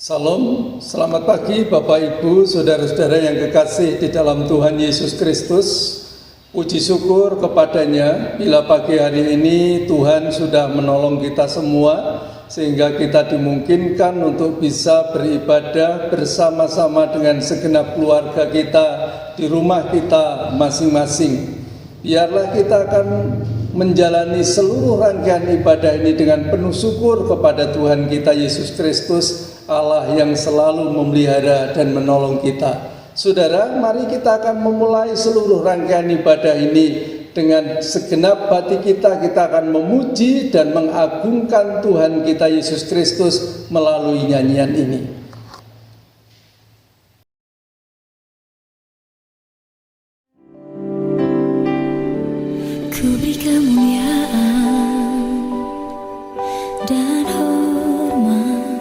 Salam, selamat pagi Bapak Ibu, saudara-saudara yang kekasih di dalam Tuhan Yesus Kristus. Puji syukur kepadanya bila pagi hari ini Tuhan sudah menolong kita semua sehingga kita dimungkinkan untuk bisa beribadah bersama-sama dengan segenap keluarga kita di rumah kita masing-masing. Biarlah kita akan menjalani seluruh rangkaian ibadah ini dengan penuh syukur kepada Tuhan kita Yesus Kristus, Allah yang selalu memelihara dan menolong kita. Saudara, mari kita akan memulai seluruh rangkaian ibadah ini dengan segenap hati kita akan memuji dan mengagungkan Tuhan kita Yesus Kristus melalui nyanyian ini. Ku beri kemuliaan dan hormat,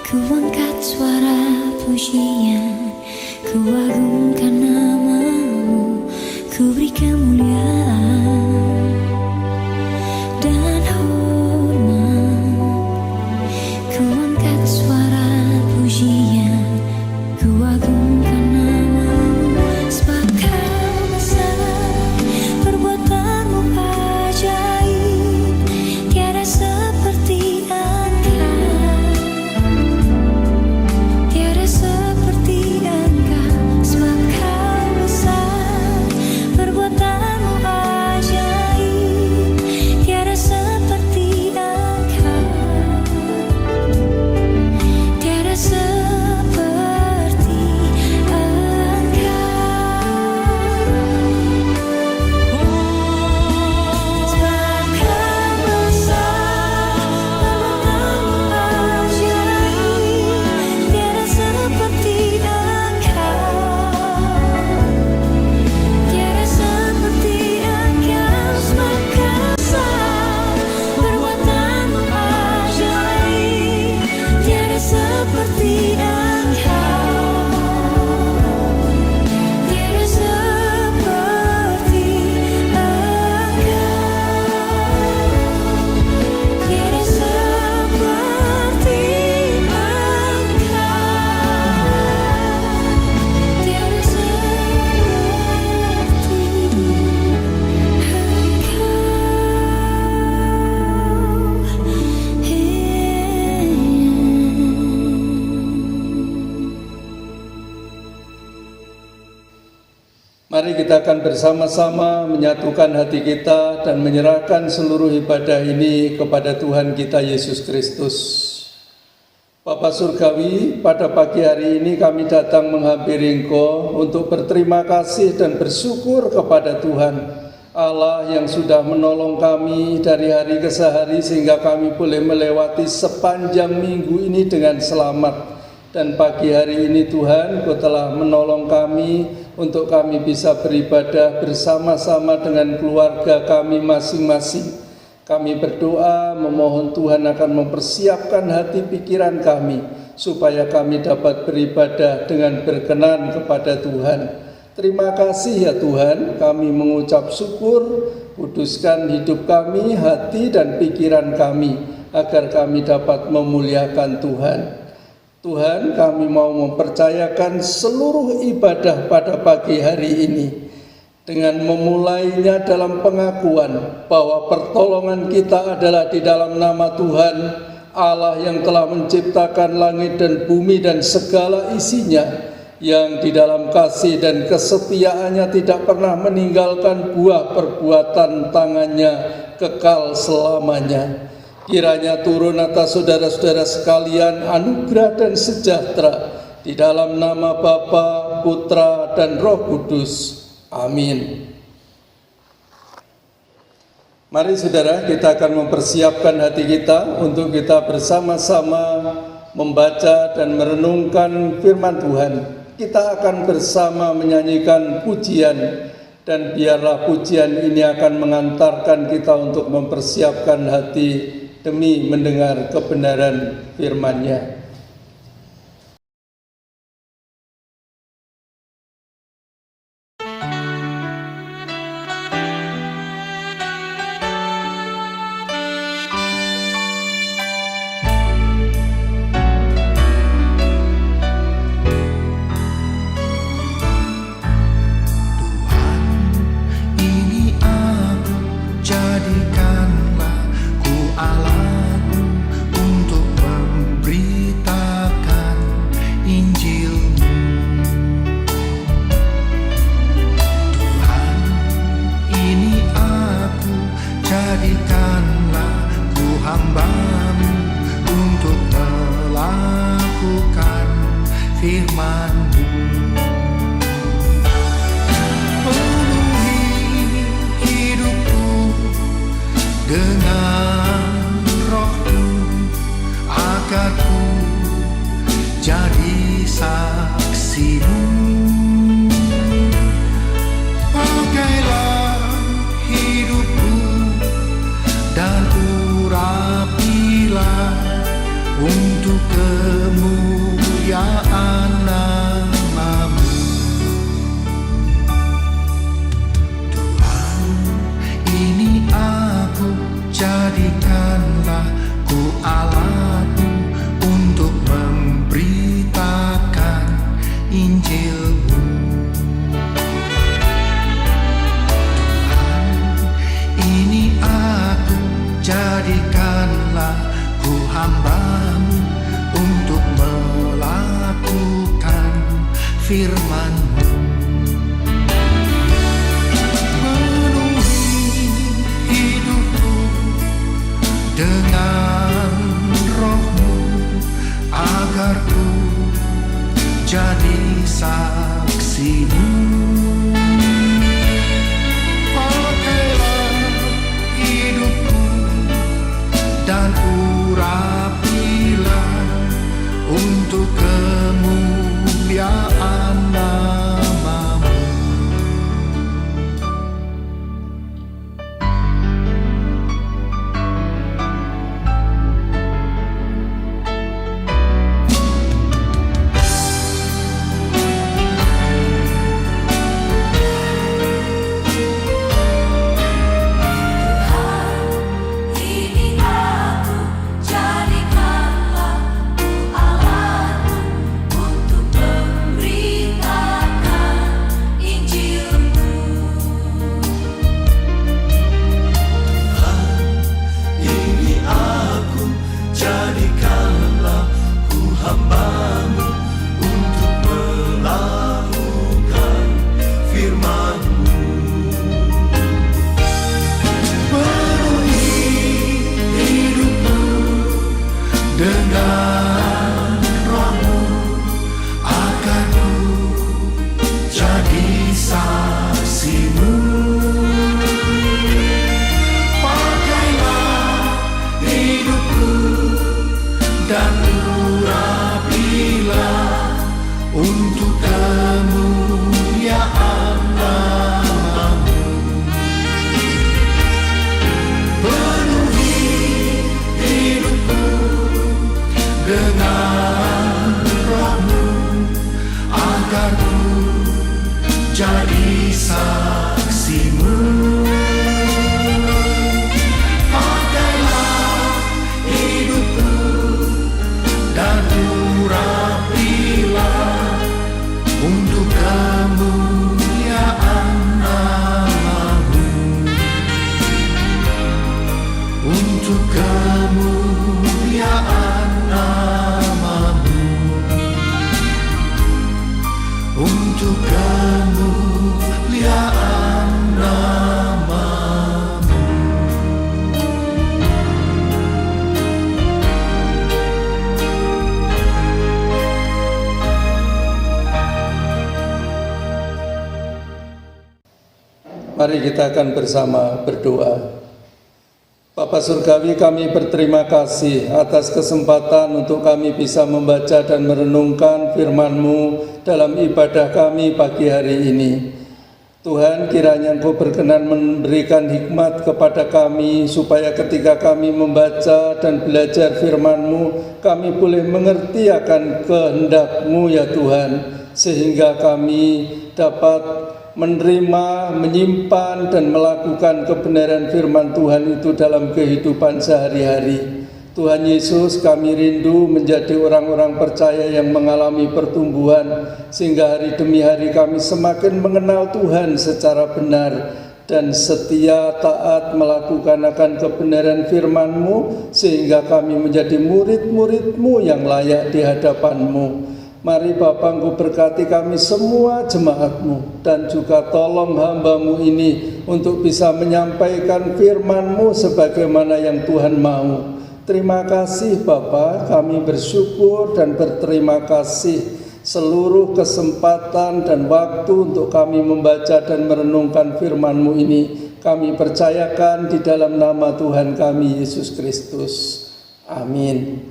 ku angkat suara pujian, ku agungkan namamu. Ku beri kemuliaan dan hormat, ku angkat suara pujian, ku agungkan namamu. Sebab kau besar, perbuatanmu ajaib, tiada seperti Engkau, tiada seperti Engkau. Sebab kau besar, perbuatanmu ajaib, tiada seperti Engkau, tiada seperti Engkau. Sebab kau besar, perbuatanmu ajaib, tiada seperti Engkau, tiada seperti Engkau. Sebab kau besar, perbuatanmu ajaib, tiada seperti Engkau, tiada seperti Engkau, tiada seperti Engkau, tiada Mari kita akan bersama-sama menyatukan hati kita dan menyerahkan seluruh ibadah ini kepada Tuhan kita Yesus Kristus. Bapa Surgawi, pada pagi hari ini kami datang menghampiri Engkau untuk berterima kasih dan bersyukur kepada Tuhan Allah yang sudah menolong kami dari hari ke hari sehingga kami boleh melewati sepanjang minggu ini dengan selamat. Dan pagi hari ini Tuhan, Kau telah menolong kami untuk kami bisa beribadah bersama-sama dengan keluarga kami masing-masing. Kami berdoa memohon Tuhan akan mempersiapkan hati pikiran kami supaya kami dapat beribadah dengan berkenan kepada Tuhan. Terima kasih ya Tuhan, kami mengucap syukur, kuduskan hidup kami, hati dan pikiran kami agar kami dapat memuliakan Tuhan. Tuhan, kami mau mempercayakan seluruh ibadah pada pagi hari ini dengan memulainya dalam pengakuan bahwa pertolongan kita adalah di dalam nama Tuhan Allah yang telah menciptakan langit dan bumi dan segala isinya, yang di dalam kasih dan kesetiaannya tidak pernah meninggalkan buah perbuatan tangannya kekal selamanya. Kiranya turun atas saudara-saudara sekalian anugerah dan sejahtera di dalam nama Bapa, Putra, dan Roh Kudus. Amin. Mari saudara, kita akan mempersiapkan hati kita untuk kita bersama-sama membaca dan merenungkan firman Tuhan. Kita akan bersama menyanyikan pujian, dan biarlah pujian ini akan mengantarkan kita untuk mempersiapkan hati demi mendengar kebenaran firman-Nya. Penuhi hidupku dengan roh-Mu, agar ku jadi saksi-Mu. Pakailah hidupku dan urapilah untuk kemuliaan nama-Mu. Tuhan, ini aku, jadikanlah ku alat-Mu untuk memberitakan Injil-Mu. Tuhan, ini aku, jadikanlah ku hamba-Mu untuk melakukan firman-Mu. Penuhi hidupku dengan roh-Mu, agar ku jadi saksi-Mu. Pakailah hidupku dan urapilah untuk kemuliaan nama-Mu. Ini aku, jadikanlah ku alat-Mu untuk memberitakan Injil-Mu. Ini aku, jadikanlah ku hamba-Mu untuk melakukan firman-Mu. Penuhi hidupku dengan roh-Mu, agar ku jadi saksi-Mu. Pakailah hidupku dan urapilah untuk kemuliaan nama-Mu. Penuhi hidupku dengan roh-Mu, agar ku jadi saksi-Mu. Pakailah hidupku dan urapilah untuk kemuliaan nama-Mu. Untuk kemuliaan nama-Mu. Untuk kemuliaan nama-Mu. Mari kita akan bersama berdoa. Bapa Surgawi, kami berterima kasih atas kesempatan untuk kami bisa membaca dan merenungkan firman-Mu dalam ibadah kami pagi hari ini. Tuhan, kiranya Engkau berkenan memberikan hikmat kepada kami, supaya ketika kami membaca dan belajar firman-Mu, kami boleh mengerti akan kehendak-Mu ya Tuhan, sehingga kami dapat menerima, menyimpan, dan melakukan kebenaran firman Tuhan itu dalam kehidupan sehari-hari. Tuhan Yesus, kami rindu menjadi orang-orang percaya yang mengalami pertumbuhan, sehingga hari demi hari kami semakin mengenal Tuhan secara benar dan setia taat melakukan akan kebenaran firman-Mu, sehingga kami menjadi murid-murid-Mu yang layak di hadapan-Mu. Mari Bapa, Engkau berkati kami semua jemaat-Mu, dan juga tolong hamba-Mu ini untuk bisa menyampaikan firman-Mu sebagaimana yang Tuhan mau. Terima kasih Bapa, kami bersyukur dan berterima kasih seluruh kesempatan dan waktu untuk kami membaca dan merenungkan firman-Mu ini kami percayakan di dalam nama Tuhan kami Yesus Kristus. Amin.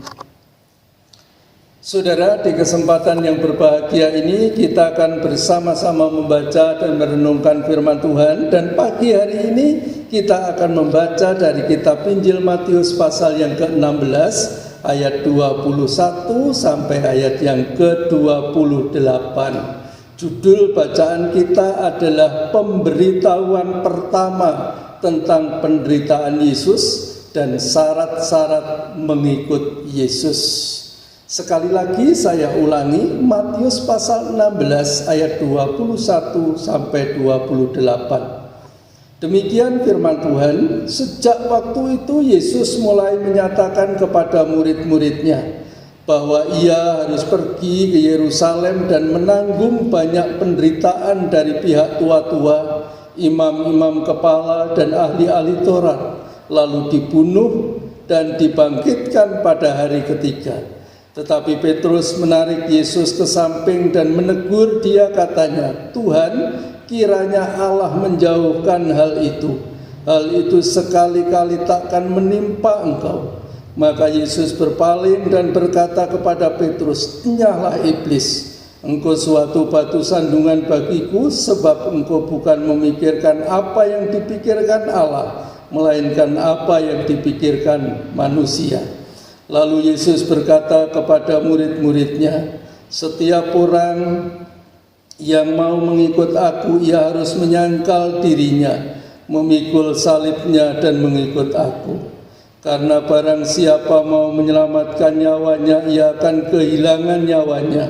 Saudara, di kesempatan yang berbahagia ini kita akan bersama-sama membaca dan merenungkan firman Tuhan, dan pagi hari ini kita akan membaca dari kitab Injil Matius pasal yang ke-16 ayat 21 sampai ayat yang ke-28. Judul bacaan kita adalah pemberitahuan pertama tentang penderitaan Yesus dan syarat-syarat mengikut Yesus. Sekali lagi saya ulangi, Matius pasal 16 ayat 21 sampai 28. Demikian firman Tuhan. Sejak waktu itu Yesus mulai menyatakan kepada murid-muridnya bahwa ia harus pergi ke Yerusalem dan menanggung banyak penderitaan dari pihak tua-tua, imam-imam kepala dan ahli-ahli Taurat, lalu dibunuh dan dibangkitkan pada hari ketiga. Tetapi Petrus menarik Yesus ke samping dan menegur dia, katanya, "Tuhan, kiranya Allah menjauhkan hal itu. Hal itu sekali-kali takkan menimpa engkau." Maka Yesus berpaling dan berkata kepada Petrus, "Enyahlah iblis, engkau suatu batu sandungan bagiku, sebab engkau bukan memikirkan apa yang dipikirkan Allah, melainkan apa yang dipikirkan manusia." Lalu Yesus berkata kepada murid-muridnya, "Setiap orang yang mau mengikut aku, ia harus menyangkal dirinya, memikul salibnya dan mengikut aku. Karena barang siapa mau menyelamatkan nyawanya, ia akan kehilangan nyawanya.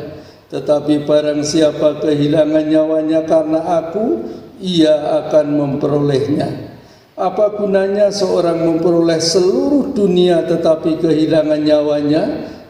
Tetapi barang siapa kehilangan nyawanya karena aku, ia akan memperolehnya. Apa gunanya seorang memperoleh seluruh dunia tetapi kehilangan nyawanya?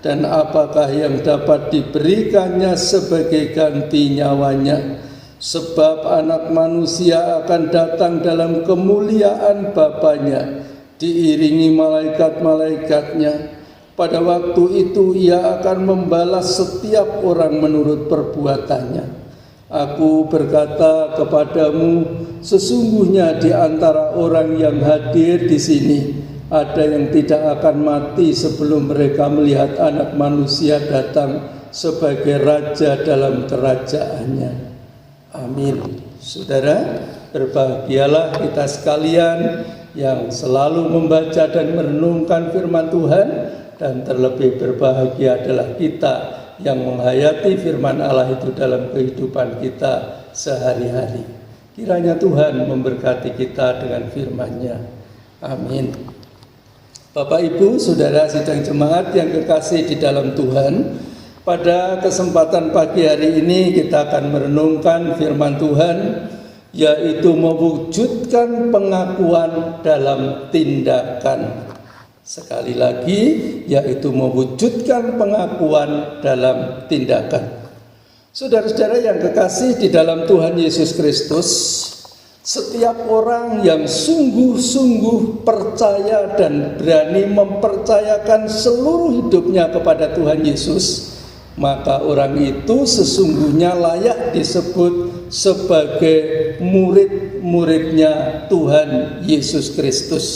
Dan apakah yang dapat diberikannya sebagai ganti nyawanya? Sebab anak manusia akan datang dalam kemuliaan Bapanya, diiringi malaikat-malaikatnya. Pada waktu itu ia akan membalas setiap orang menurut perbuatannya. Aku berkata kepadamu, sesungguhnya di antara orang yang hadir di sini ada yang tidak akan mati sebelum mereka melihat Anak Manusia datang sebagai Raja dalam kerajaannya." Amin. Saudara, berbahagialah kita sekalian yang selalu membaca dan merenungkan firman Tuhan, dan terlebih berbahagia adalah kita yang menghayati firman Allah itu dalam kehidupan kita sehari-hari. Kiranya Tuhan memberkati kita dengan firman-Nya. Amin. Bapak, Ibu, Saudara sidang jemaat yang kekasih di dalam Tuhan, pada kesempatan pagi hari ini kita akan merenungkan firman Tuhan, yaitu mewujudkan pengakuan dalam tindakan. Sekali lagi, yaitu mewujudkan pengakuan dalam tindakan. Saudara-saudara yang kekasih di dalam Tuhan Yesus Kristus, setiap orang yang sungguh-sungguh percaya dan berani mempercayakan seluruh hidupnya kepada Tuhan Yesus, maka orang itu sesungguhnya layak disebut sebagai murid-muridnya Tuhan Yesus Kristus.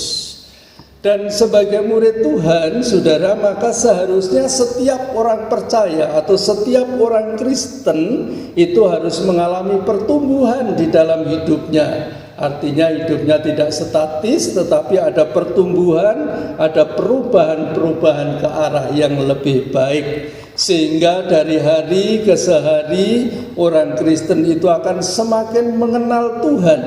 Dan sebagai murid Tuhan, saudara, maka seharusnya setiap orang percaya atau setiap orang Kristen itu harus mengalami pertumbuhan di dalam hidupnya. Artinya hidupnya tidak statis, tetapi ada pertumbuhan, ada perubahan-perubahan ke arah yang lebih baik. Sehingga dari hari ke hari orang Kristen itu akan semakin mengenal Tuhan,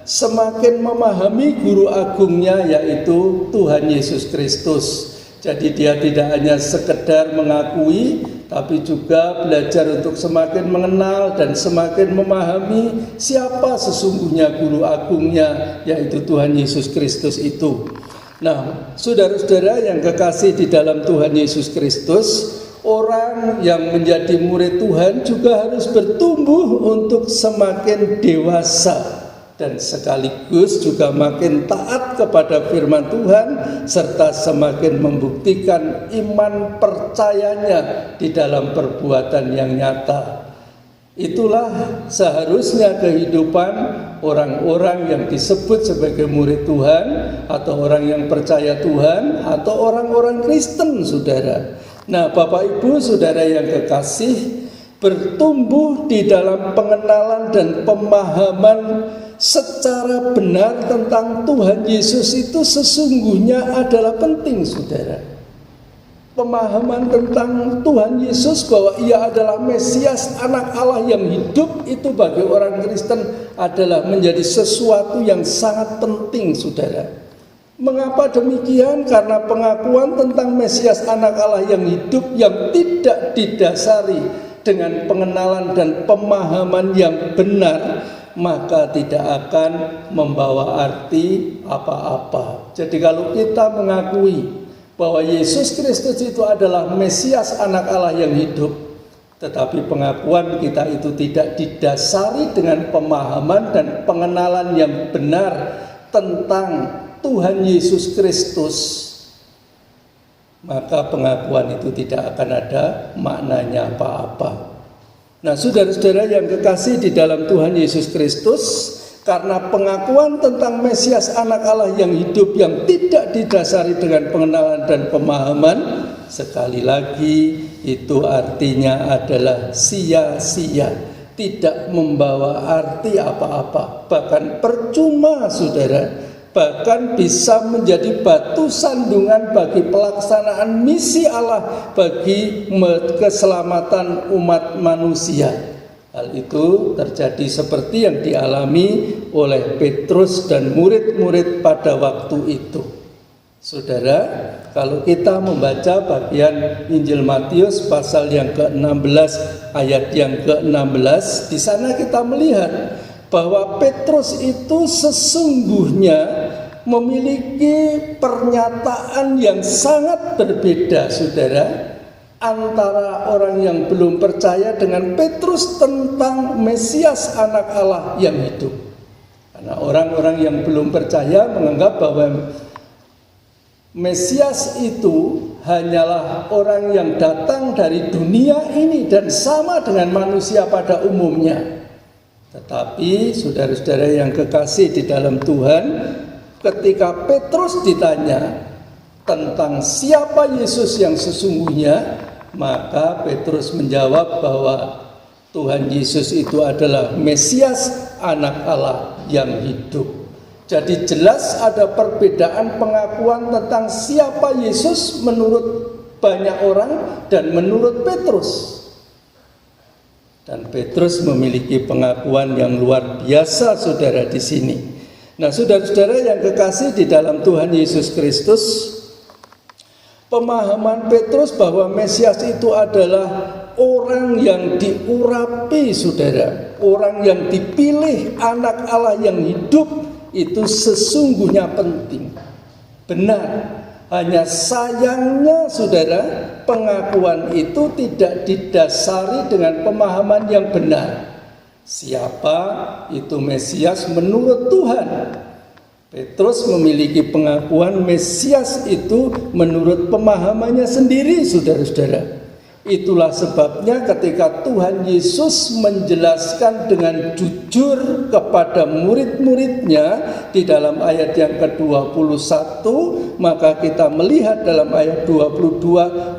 semakin memahami guru agungnya, yaitu Tuhan Yesus Kristus. Jadi dia tidak hanya sekedar mengakui, tapi juga belajar untuk semakin mengenal dan semakin memahami siapa sesungguhnya guru agungnya, yaitu Tuhan Yesus Kristus itu. Nah, saudara-saudara yang kekasih di dalam Tuhan Yesus Kristus, orang yang menjadi murid Tuhan juga harus bertumbuh untuk semakin dewasa. dan sekaligus juga makin taat kepada firman Tuhan serta semakin membuktikan iman percayanya di dalam perbuatan yang nyata. Itulah seharusnya kehidupan orang-orang yang disebut sebagai murid Tuhan atau orang yang percaya Tuhan atau orang-orang Kristen, saudara. Nah, Bapak Ibu saudara yang kekasih, bertumbuh di dalam pengenalan dan pemahaman secara benar tentang Tuhan Yesus itu sesungguhnya adalah penting, saudara. Pemahaman tentang Tuhan Yesus bahwa Ia adalah Mesias, anak Allah yang hidup, itu bagi orang Kristen adalah menjadi sesuatu yang sangat penting, saudara. Mengapa demikian? Karena pengakuan tentang Mesias, anak Allah yang hidup, yang tidak didasari dengan pengenalan dan pemahaman yang benar, maka tidak akan membawa arti apa-apa. Jadi kalau kita mengakui bahwa Yesus Kristus itu adalah Mesias, anak Allah yang hidup, tetapi pengakuan kita itu tidak didasari dengan pemahaman dan pengenalan yang benar tentang Tuhan Yesus Kristus, maka pengakuan itu tidak akan ada maknanya apa-apa. Nah, saudara-saudara yang kekasih di dalam Tuhan Yesus Kristus, karena pengakuan tentang Mesias, anak Allah yang hidup, yang tidak didasari dengan pengenalan dan pemahaman, sekali lagi itu artinya adalah sia-sia, tidak membawa arti apa-apa, bahkan percuma, saudara. Bahkan bisa menjadi batu sandungan bagi pelaksanaan misi Allah bagi keselamatan umat manusia. Hal itu terjadi seperti yang dialami oleh Petrus dan murid-murid pada waktu itu. Saudara, kalau kita membaca bagian Injil Matius pasal yang ke-16 ayat yang ke-16, di sana kita melihat bahwa Petrus itu sesungguhnya memiliki pernyataan yang sangat berbeda, saudara, antara orang yang belum percaya dengan Petrus tentang Mesias, anak Allah yang hidup. Karena orang-orang yang belum percaya menganggap bahwa Mesias itu hanyalah orang yang datang dari dunia ini dan sama dengan manusia pada umumnya. Tetapi saudara-saudara yang kekasih di dalam Tuhan, ketika Petrus ditanya tentang siapa Yesus yang sesungguhnya, maka Petrus menjawab bahwa Tuhan Yesus itu adalah Mesias, anak Allah yang hidup. Jadi jelas ada perbedaan pengakuan tentang siapa Yesus menurut banyak orang dan menurut Petrus. Dan Petrus memiliki pengakuan yang luar biasa, saudara, di sini. Nah, saudara-saudara yang kekasih di dalam Tuhan Yesus Kristus, pemahaman Petrus bahwa Mesias itu adalah orang yang diurapi, saudara, orang yang dipilih, anak Allah yang hidup, itu sesungguhnya penting, benar. Hanya sayangnya, saudara, pengakuan itu tidak didasari dengan pemahaman yang benar. Siapa itu Mesias menurut Tuhan? Petrus memiliki pengakuan Mesias itu menurut pemahamannya sendiri, saudara-saudara. Itulah sebabnya ketika Tuhan Yesus menjelaskan dengan jujur kepada murid-muridnya di dalam ayat yang ke-21, maka kita melihat dalam ayat 22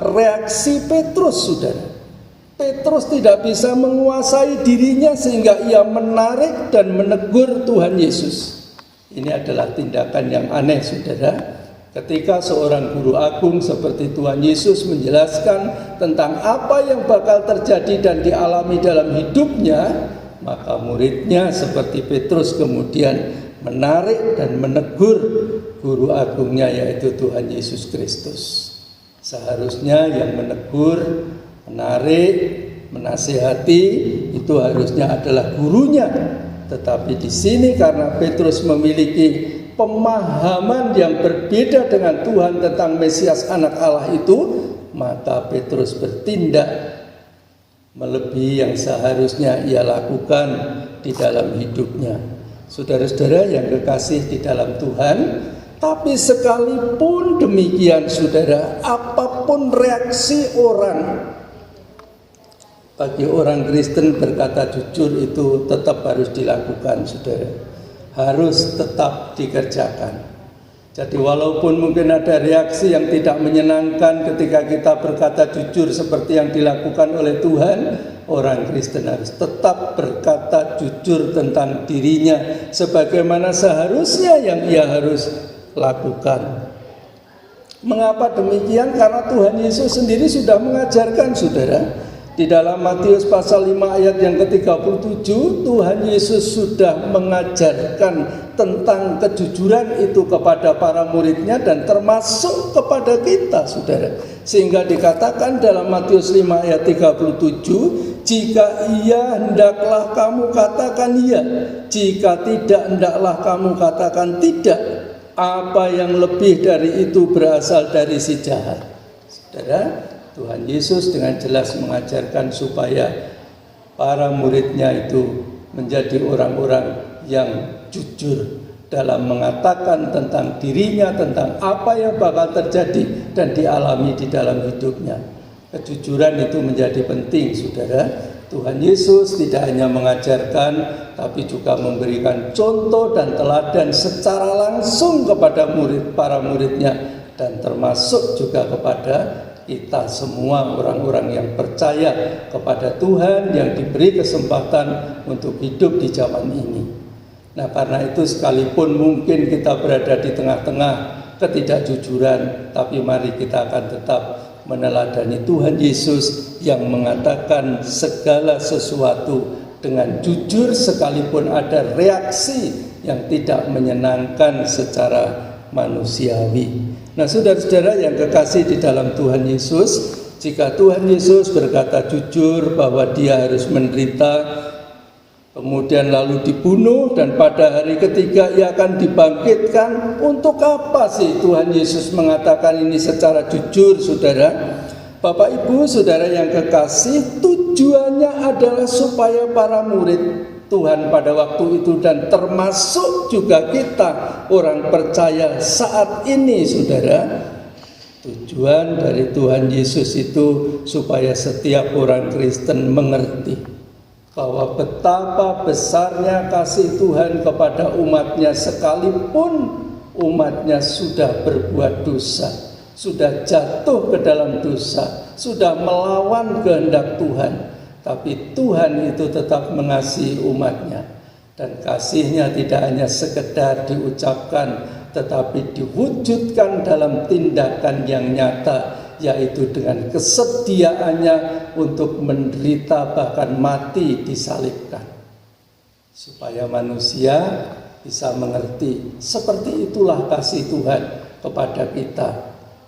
reaksi Petrus, saudara. Petrus tidak bisa menguasai dirinya sehingga ia menarik dan menegur Tuhan Yesus. Ini adalah tindakan yang aneh, saudara. Ketika seorang guru agung seperti Tuhan Yesus menjelaskan tentang apa yang bakal terjadi dan dialami dalam hidupnya, maka muridnya seperti Petrus kemudian menarik dan menegur guru agungnya, yaitu Tuhan Yesus Kristus. Seharusnya yang menegur, menarik, menasihati itu harusnya adalah gurunya. Tetapi di sini karena Petrus memiliki pemahaman yang berbeda dengan Tuhan tentang Mesias, anak Allah itu, maka Petrus bertindak melebihi yang seharusnya ia lakukan di dalam hidupnya. Saudara-saudara yang kekasih di dalam Tuhan, tapi sekalipun demikian saudara, apapun reaksi orang, bagi orang Kristen berkata jujur itu tetap harus dilakukan saudara, harus tetap dikerjakan. Jadi walaupun mungkin ada reaksi yang tidak menyenangkan ketika kita berkata jujur seperti yang dilakukan oleh Tuhan, orang Kristen harus tetap berkata jujur tentang dirinya sebagaimana seharusnya yang ia harus lakukan. Mengapa demikian? Karena Tuhan Yesus sendiri sudah mengajarkan saudara. Di dalam Matius pasal 5 ayat yang ke-37, Tuhan Yesus sudah mengajarkan tentang kejujuran itu kepada para muridnya dan termasuk kepada kita saudara. Sehingga dikatakan dalam Matius 5 ayat 37, jika iya hendaklah kamu katakan iya, jika tidak hendaklah kamu katakan tidak. Apa yang lebih dari itu berasal dari si jahat. Saudara, Tuhan Yesus dengan jelas mengajarkan supaya para muridnya itu menjadi orang-orang yang jujur dalam mengatakan tentang dirinya, tentang apa yang bakal terjadi dan dialami di dalam hidupnya. Kejujuran itu menjadi penting saudara. Tuhan Yesus tidak hanya mengajarkan, tapi juga memberikan contoh dan teladan secara langsung kepada para muridnya, dan termasuk juga kepada kita semua orang-orang yang percaya kepada Tuhan, yang diberi kesempatan untuk hidup di zaman ini. Nah, karena itu sekalipun mungkin kita berada di tengah-tengah ketidakjujuran, tapi mari kita akan tetap meneladani Tuhan Yesus yang mengatakan segala sesuatu dengan jujur sekalipun ada reaksi yang tidak menyenangkan secara manusiawi. Nah, saudara-saudara yang kekasih di dalam Tuhan Yesus, jika Tuhan Yesus berkata jujur bahwa dia harus menderita, kemudian lalu dibunuh, dan pada hari ketiga ia akan dibangkitkan, untuk apa sih Tuhan Yesus mengatakan ini secara jujur, saudara? Bapak Ibu, saudara yang kekasih, tujuannya adalah supaya para murid Tuhan pada waktu itu dan termasuk juga kita orang percaya saat ini saudara, tujuan dari Tuhan Yesus itu supaya setiap orang Kristen mengerti bahwa betapa besarnya kasih Tuhan kepada umatnya sekalipun umatnya sudah berbuat dosa, sudah jatuh ke dalam dosa, sudah melawan kehendak Tuhan. Tapi Tuhan itu tetap mengasihi umatnya, dan kasihnya tidak hanya sekedar diucapkan, tetapi diwujudkan dalam tindakan yang nyata, yaitu dengan kesediaannya untuk menderita bahkan mati disalibkan, supaya manusia bisa mengerti. Seperti itulah kasih Tuhan kepada kita,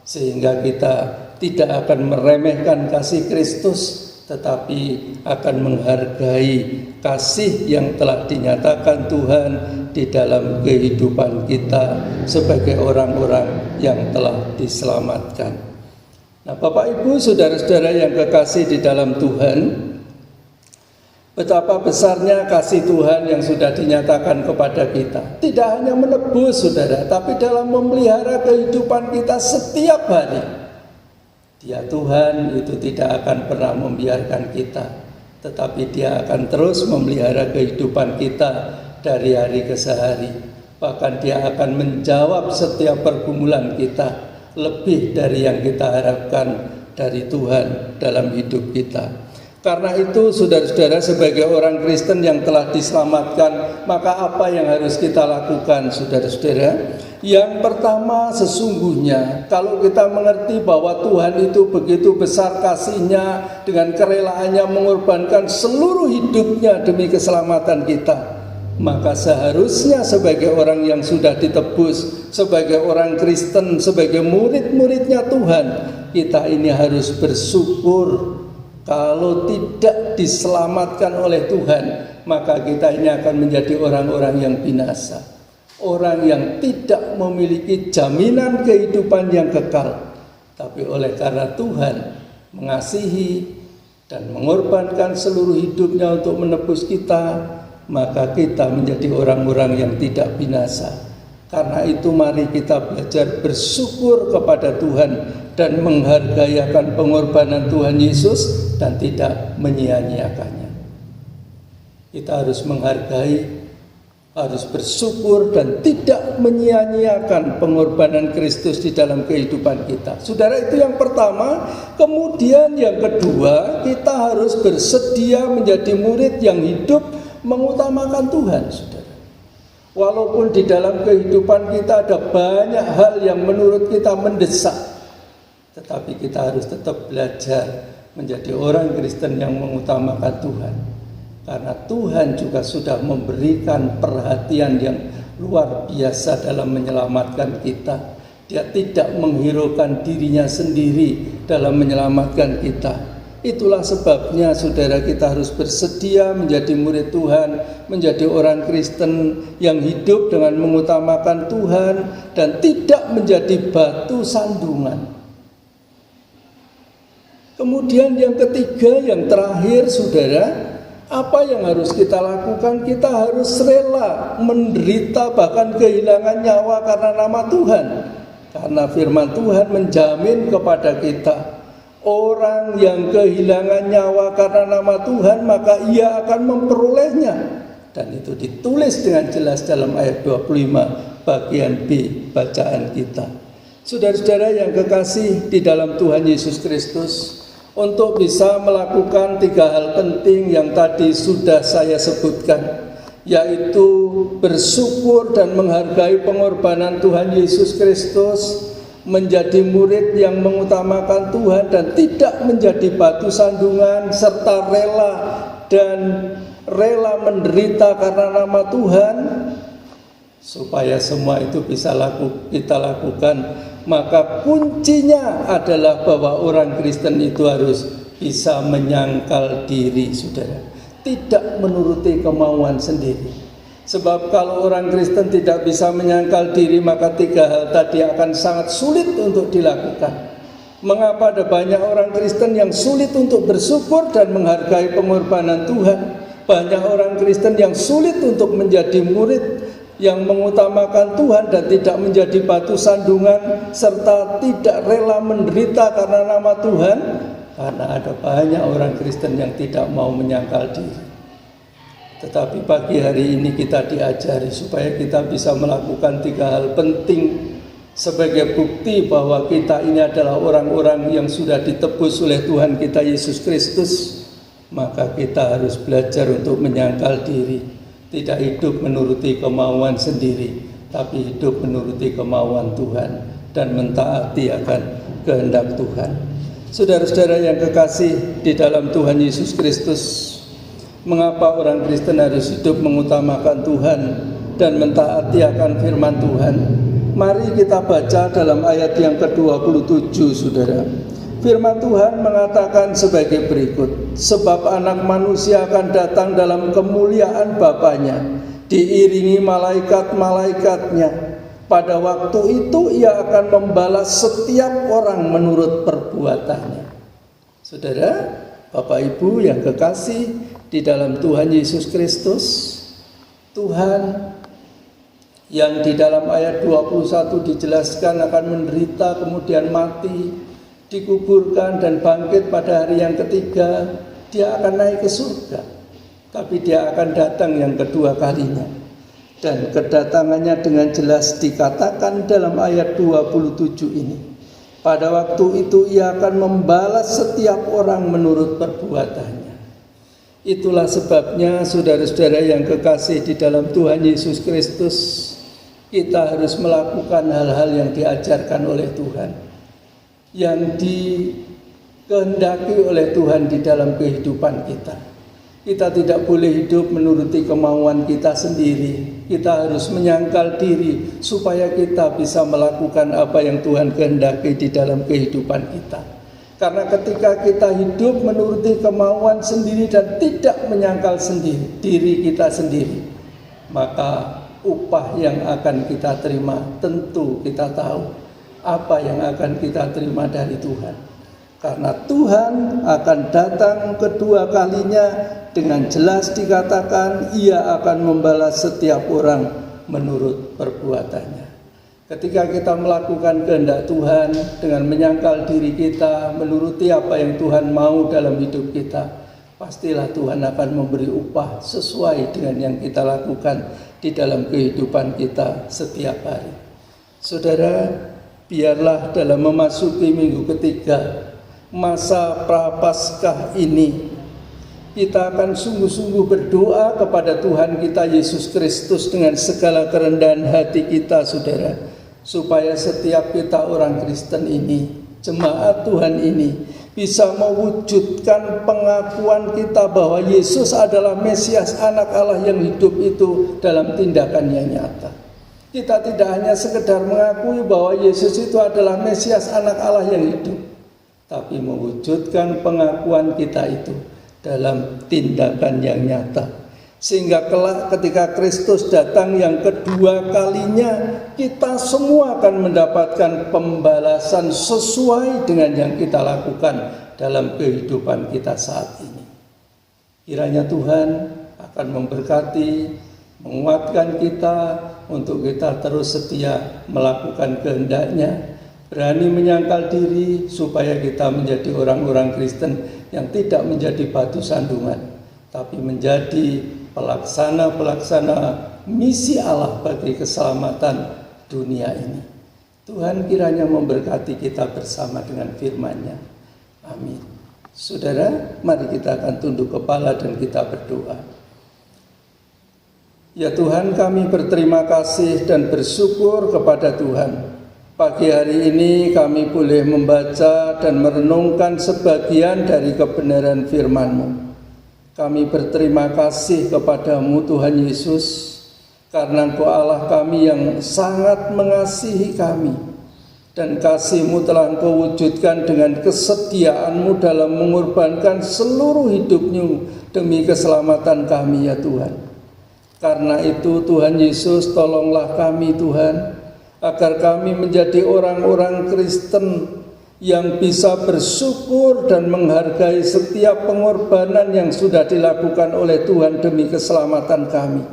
sehingga kita tidak akan meremehkan kasih Kristus, tetapi akan menghargai kasih yang telah dinyatakan Tuhan di dalam kehidupan kita sebagai orang-orang yang telah diselamatkan. Nah, Bapak Ibu, saudara-saudara yang kekasih di dalam Tuhan, betapa besarnya kasih Tuhan yang sudah dinyatakan kepada kita. Tidak hanya menebus saudara, tapi dalam memelihara kehidupan kita setiap hari. Dia Tuhan itu tidak akan pernah membiarkan kita, tetapi dia akan terus memelihara kehidupan kita dari hari ke hari. Bahkan dia akan menjawab setiap pergumulan kita lebih dari yang kita harapkan dari Tuhan dalam hidup kita. Karena itu saudara-saudara, sebagai orang Kristen yang telah diselamatkan, maka apa yang harus kita lakukan saudara-saudara? Yang pertama, sesungguhnya kalau kita mengerti bahwa Tuhan itu begitu besar kasihnya, dengan kerelaannya mengorbankan seluruh hidupnya demi keselamatan kita, maka seharusnya sebagai orang yang sudah ditebus, sebagai orang Kristen, sebagai murid-muridnya Tuhan, kita ini harus bersyukur. Kalau tidak diselamatkan oleh Tuhan, maka kita ini akan menjadi orang-orang yang binasa, orang yang tidak memiliki jaminan kehidupan yang kekal. Tapi oleh karena Tuhan mengasihi dan mengorbankan seluruh hidupnya untuk menebus kita, maka kita menjadi orang-orang yang tidak binasa. Karena itu mari kita belajar bersyukur kepada Tuhan dan menghargai akan pengorbanan Tuhan Yesus dan tidak menyia-nyiakannya. Kita harus menghargai, harus bersyukur dan tidak menyia-nyiakan pengorbanan Kristus di dalam kehidupan kita. Saudara, itu yang pertama. Kemudian yang kedua, kita harus bersedia menjadi murid yang hidup mengutamakan Tuhan, saudara. Walaupun di dalam kehidupan kita ada banyak hal yang menurut kita mendesak, tetapi kita harus tetap belajar menjadi orang Kristen yang mengutamakan Tuhan. Karena Tuhan juga sudah memberikan perhatian yang luar biasa dalam menyelamatkan kita. Dia tidak menghiraukan dirinya sendiri dalam menyelamatkan kita. Itulah sebabnya saudara, kita harus bersedia menjadi murid Tuhan, menjadi orang Kristen yang hidup dengan mengutamakan Tuhan dan tidak menjadi batu sandungan. Kemudian yang ketiga, yang terakhir saudara, apa yang harus kita lakukan? Kita harus rela menderita, bahkan kehilangan nyawa karena nama Tuhan. Karena firman Tuhan menjamin kepada kita, orang yang kehilangan nyawa karena nama Tuhan, maka ia akan memperolehnya. Dan itu ditulis dengan jelas dalam ayat 25 bagian B bacaan kita. Saudara-saudara yang kekasih di dalam Tuhan Yesus Kristus, untuk bisa melakukan 3 hal penting yang tadi sudah saya sebutkan, yaitu bersyukur dan menghargai pengorbanan Tuhan Yesus Kristus, menjadi murid yang mengutamakan Tuhan dan tidak menjadi batu sandungan, serta rela menderita karena nama Tuhan. Supaya semua itu bisa kita lakukan, maka kuncinya adalah bahwa orang Kristen itu harus bisa menyangkal diri, saudara, tidak menuruti kemauan sendiri. Sebab kalau orang Kristen tidak bisa menyangkal diri, maka 3 hal tadi akan sangat sulit untuk dilakukan. Mengapa ada banyak orang Kristen yang sulit untuk bersyukur dan menghargai pengorbanan Tuhan? Banyak orang Kristen yang sulit untuk menjadi murid yang mengutamakan Tuhan dan tidak menjadi batu sandungan, serta tidak rela menderita karena nama Tuhan, karena ada banyak orang Kristen yang tidak mau menyangkal diri. Tetapi pagi hari ini kita diajari supaya kita bisa melakukan 3 hal penting sebagai bukti bahwa kita ini adalah orang-orang yang sudah ditebus oleh Tuhan kita Yesus Kristus. Maka kita harus belajar untuk menyangkal diri. Tidak hidup menuruti kemauan sendiri, tapi hidup menuruti kemauan Tuhan dan mentaati akan kehendak Tuhan. Saudara-saudara yang kekasih di dalam Tuhan Yesus Kristus, mengapa orang Kristen harus hidup mengutamakan Tuhan dan mentaati akan firman Tuhan? Mari kita baca dalam ayat yang ke-27, saudara. Firman Tuhan mengatakan sebagai berikut, sebab anak manusia akan datang dalam kemuliaan Bapanya, diiringi malaikat-malaikatnya. Pada waktu itu ia akan membalas setiap orang menurut perbuatannya. Saudara, Bapak Ibu yang kekasih di dalam Tuhan Yesus Kristus, Tuhan yang di dalam ayat 21 dijelaskan akan menderita kemudian mati, dikuburkan dan bangkit pada hari yang ketiga. Dia akan naik ke surga, tapi dia akan datang yang kedua kalinya. Dan kedatangannya dengan jelas dikatakan dalam ayat 27 ini. Pada waktu itu ia akan membalas setiap orang menurut perbuatannya. Itulah sebabnya saudara-saudara yang kekasih di dalam Tuhan Yesus Kristus, kita harus melakukan hal-hal yang diajarkan oleh Tuhan, yang dikehendaki oleh Tuhan di dalam kehidupan kita. Kita tidak boleh hidup menuruti kemauan kita sendiri. Kita harus menyangkal diri supaya kita bisa melakukan apa yang Tuhan kehendaki di dalam kehidupan kita. Karena ketika kita hidup menuruti kemauan sendiri dan tidak menyangkal diri kita sendiri, maka upah yang akan kita terima tentu kita tahu apa yang akan kita terima dari Tuhan. Karena Tuhan akan datang kedua kalinya dengan jelas dikatakan Ia akan membalas setiap orang menurut perbuatannya. Ketika kita melakukan kehendak Tuhan dengan menyangkal diri kita, menuruti apa yang Tuhan mau dalam hidup kita, pastilah Tuhan akan memberi upah sesuai dengan yang kita lakukan di dalam kehidupan kita setiap hari. Saudara, biarlah dalam memasuki minggu ketiga masa Prapaskah ini, kita akan sungguh-sungguh berdoa kepada Tuhan kita Yesus Kristus dengan segala kerendahan hati kita, saudara, supaya setiap kita orang Kristen ini, jemaat Tuhan ini, bisa mewujudkan pengakuan kita bahwa Yesus adalah Mesias, anak Allah yang hidup itu dalam tindakan yang nyata. Kita tidak hanya sekedar mengakui bahwa Yesus itu adalah Mesias, anak Allah yang hidup, tapi mewujudkan pengakuan kita itu dalam tindakan yang nyata. Sehingga kelak ketika Kristus datang yang kedua kalinya, kita semua akan mendapatkan pembalasan sesuai dengan yang kita lakukan dalam kehidupan kita saat ini. Kiranya Tuhan akan memberkati, menguatkan kita untuk kita terus setia melakukan kehendak-Nya, berani menyangkal diri supaya kita menjadi orang-orang Kristen yang tidak menjadi batu sandungan, tapi menjadi pelaksana-pelaksana misi Allah bagi keselamatan dunia ini. Tuhan kiranya memberkati kita bersama dengan firman-Nya. Amin. Saudara, mari kita akan tunduk kepala dan kita berdoa. Ya Tuhan, kami berterima kasih dan bersyukur kepada Tuhan. Pagi hari ini kami boleh membaca dan merenungkan sebagian dari kebenaran firman-Mu. Kami berterima kasih kepadamu Tuhan Yesus, karena Engkau Allah kami yang sangat mengasihi kami, dan kasih-Mu telah Engkau wujudkan dengan kesediaan-Mu dalam mengorbankan seluruh hidup-Mu demi keselamatan kami ya Tuhan. Karena itu Tuhan Yesus, tolonglah kami Tuhan, agar kami menjadi orang-orang Kristen yang bisa bersyukur dan menghargai setiap pengorbanan yang sudah dilakukan oleh Tuhan demi keselamatan kami.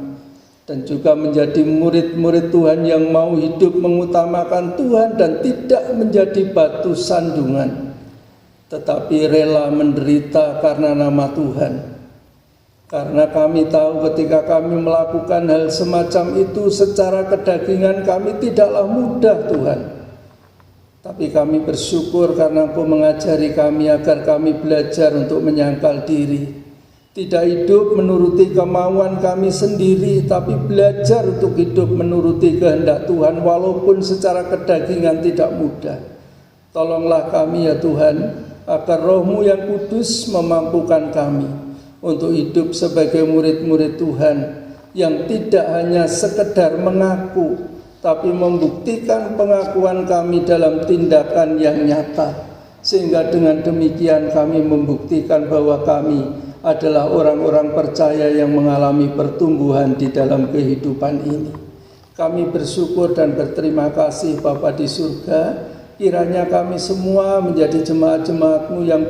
Dan juga menjadi murid-murid Tuhan yang mau hidup mengutamakan Tuhan dan tidak menjadi batu sandungan, tetapi rela menderita karena nama Tuhan. Karena kami tahu ketika kami melakukan hal semacam itu secara kedagingan kami tidaklah mudah Tuhan. Tapi kami bersyukur karena Engkau mengajari kami agar kami belajar untuk menyangkal diri. Tidak hidup menuruti kemauan kami sendiri, tapi belajar untuk hidup menuruti kehendak Tuhan walaupun secara kedagingan tidak mudah. Tolonglah kami ya Tuhan, agar Roh-Mu yang kudus memampukan kami untuk hidup sebagai murid-murid Tuhan yang tidak hanya sekedar mengaku, tapi membuktikan pengakuan kami dalam tindakan yang nyata, sehingga dengan demikian kami membuktikan bahwa kami adalah orang-orang percaya yang mengalami pertumbuhan di dalam kehidupan ini. Kami bersyukur dan berterima kasih Bapa di surga, kiranya kami semua menjadi jemaat-jemaat-Mu yang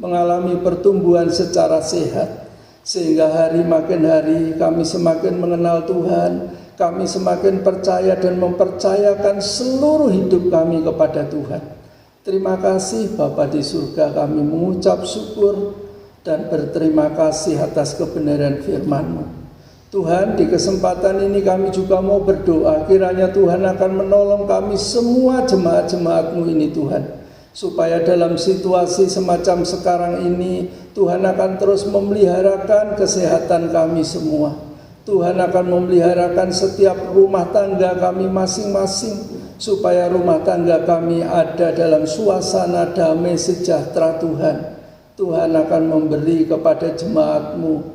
mengalami pertumbuhan secara sehat, sehingga hari makin hari kami semakin mengenal Tuhan, kami semakin percaya dan mempercayakan seluruh hidup kami kepada Tuhan. Terima kasih Bapa di surga, kami mengucap syukur dan berterima kasih atas kebenaran firman-Mu. Tuhan, di kesempatan ini kami juga mau berdoa, kiranya Tuhan akan menolong kami semua jemaat-jemaat-Mu ini Tuhan, supaya dalam situasi semacam sekarang ini Tuhan akan terus memeliharakan kesehatan kami semua. Tuhan akan memeliharakan setiap rumah tangga kami masing-masing, supaya rumah tangga kami ada dalam suasana damai sejahtera Tuhan. Tuhan akan memberi kepada jemaat-Mu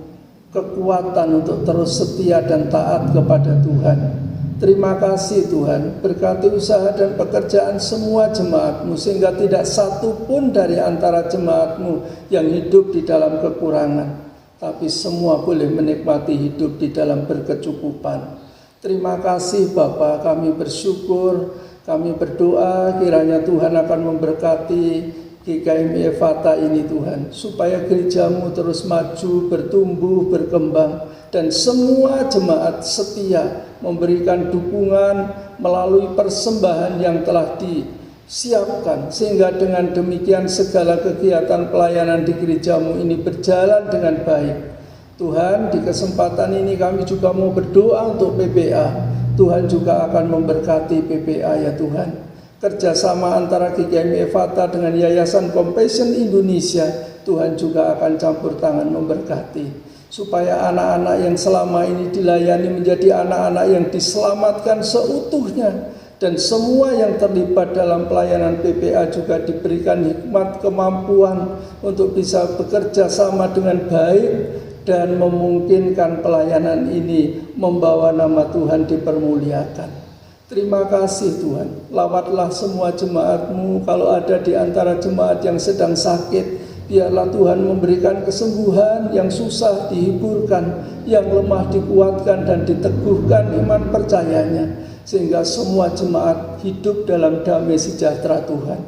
kekuatan untuk terus setia dan taat kepada Tuhan. Terima kasih Tuhan, berkati usaha dan pekerjaan semua jemaat-Mu, sehingga tidak satu pun dari antara jemaat-Mu yang hidup di dalam kekurangan, tapi semua boleh menikmati hidup di dalam berkecukupan. Terima kasih Bapa, kami bersyukur, kami berdoa kiranya Tuhan akan memberkati GKMI Ephatha ini Tuhan, supaya gerejamu terus maju, bertumbuh, berkembang, dan semua jemaat setia memberikan dukungan melalui persembahan yang telah disiapkan, sehingga dengan demikian segala kegiatan pelayanan di gerejamu ini berjalan dengan baik. Tuhan, di kesempatan ini kami juga mau berdoa untuk PPA. Tuhan juga akan memberkati PPA ya Tuhan. Kerjasama antara GKMI Ephatha dengan Yayasan Compassion Indonesia, Tuhan juga akan campur tangan memberkati, supaya anak-anak yang selama ini dilayani menjadi anak-anak yang diselamatkan seutuhnya, dan semua yang terlibat dalam pelayanan PPA juga diberikan hikmat kemampuan untuk bisa bekerja sama dengan baik dan memungkinkan pelayanan ini membawa nama Tuhan dipermuliakan. Terima kasih Tuhan, lawatlah semua jemaat-Mu. Kalau ada di antara jemaat yang sedang sakit, biarlah Tuhan memberikan kesembuhan, yang susah dihiburkan, yang lemah dikuatkan dan diteguhkan iman percayanya, sehingga semua jemaat hidup dalam damai sejahtera Tuhan.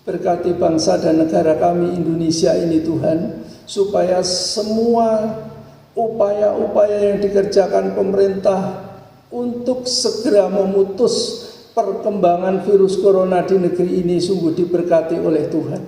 Berkati bangsa dan negara kami Indonesia ini Tuhan, supaya semua upaya-upaya yang dikerjakan pemerintah untuk segera memutus perkembangan virus corona di negeri ini sungguh diberkati oleh Tuhan.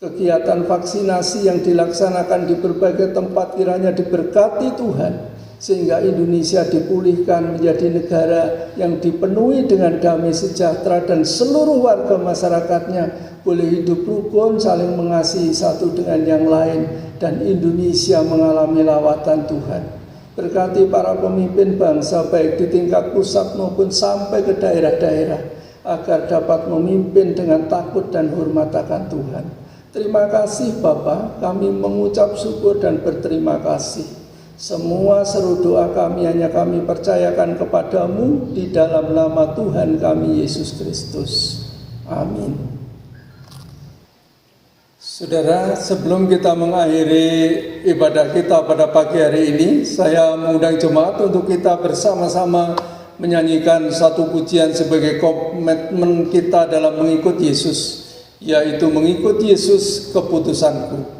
Kegiatan vaksinasi yang dilaksanakan di berbagai tempat kiranya diberkati Tuhan, sehingga Indonesia dipulihkan menjadi negara yang dipenuhi dengan damai sejahtera dan seluruh warga masyarakatnya boleh hidup rukun, saling mengasihi satu dengan yang lain, dan Indonesia mengalami lawatan Tuhan. Berkati para pemimpin bangsa baik di tingkat pusat maupun sampai ke daerah-daerah, agar dapat memimpin dengan takut dan hormat akan Tuhan. Terima kasih Bapa, kami mengucap syukur dan berterima kasih. Semua seru doa kami hanya kami percayakan kepadamu di dalam nama Tuhan kami Yesus Kristus. Amin. Saudara, sebelum kita mengakhiri ibadah kita pada pagi hari ini, saya mengundang jemaat untuk kita bersama-sama menyanyikan satu pujian sebagai komitmen kita dalam mengikut Yesus, yaitu mengikut Yesus keputusanku.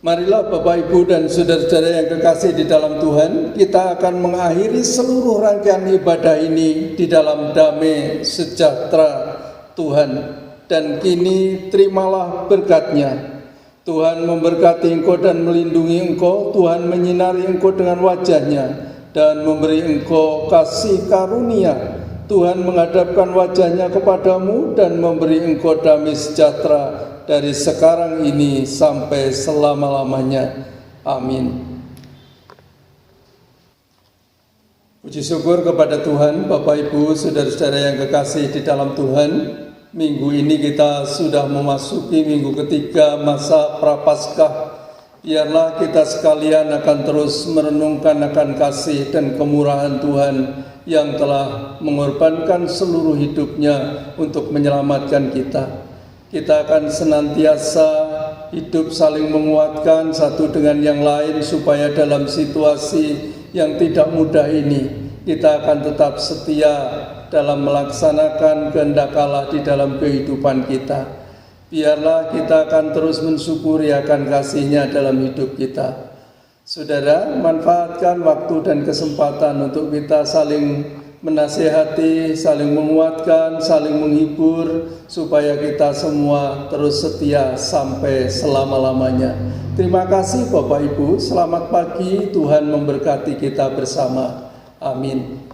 Marilah Bapak Ibu dan saudara-saudara yang kekasih di dalam Tuhan, kita akan mengakhiri seluruh rangkaian ibadah ini di dalam damai sejahtera Tuhan. Dan kini terimalah berkat-Nya. Tuhan memberkati engkau dan melindungi engkau, Tuhan menyinari engkau dengan wajah-Nya dan memberi engkau kasih karunia. Tuhan menghadapkan wajah-Nya kepadamu dan memberi engkau damai sejahtera dari sekarang ini sampai selama-lamanya. Amin. Puji syukur kepada Tuhan, Bapak Ibu, saudara-saudara yang kekasih di dalam Tuhan. Minggu ini kita sudah memasuki minggu ketiga masa Prapaskah, Biarlah kita sekalian akan terus merenungkan akan kasih dan kemurahan Tuhan yang telah mengorbankan seluruh hidupnya untuk menyelamatkan kita. Kita akan senantiasa hidup saling menguatkan satu dengan yang lain supaya dalam situasi yang tidak mudah ini kita akan tetap setia dalam melaksanakan kehendak Allah di dalam kehidupan kita. Biarlah kita akan terus mensyukuri akan kasih-Nya dalam hidup kita. Saudara, manfaatkan waktu dan kesempatan untuk kita saling menasihati, saling menguatkan, saling menghibur, supaya kita semua terus setia sampai selama-lamanya. Terima kasih Bapak Ibu, selamat pagi, Tuhan memberkati kita bersama. Amin.